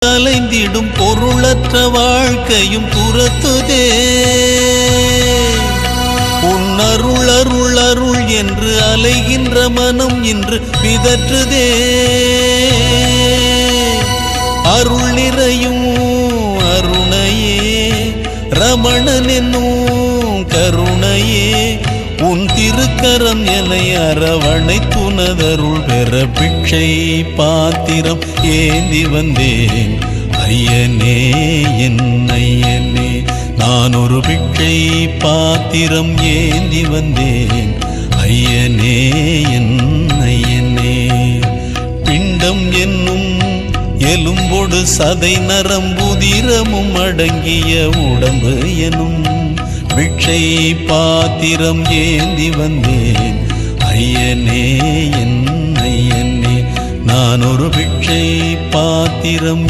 அலைந்திடும் பொருளற்ற வாழ்க்கையும் துரத்துதே. உன்னருள் அருள் அருள் என்று அலைகின்ற மனம் இன்று பிதற்றுதே. அருள் நிறையும் அருணையே ரமணன் என்னும் கருணையே, உன் திருக்கரம் என்னை அரவணை துணதருள் பெற பிக்ஷை பாத்திரம் ஏந்தி வந்தேன். ஐயனே என் ஐயனே, நான் ஒரு பிக்ஷை பாத்திரம் ஏந்தி வந்தேன். ஐயனே என் ஐயனே, பிண்டம் என்னும் எலும்பொடு சதை நரம்புதிரமும் அடங்கிய உடம்பு எனும் பிக்ஷை பாத்திரம் ஏந்தி வந்தேன். ஐயனே என் ஐயனே, நான் ஒரு பிக்ஷை பாத்திரம்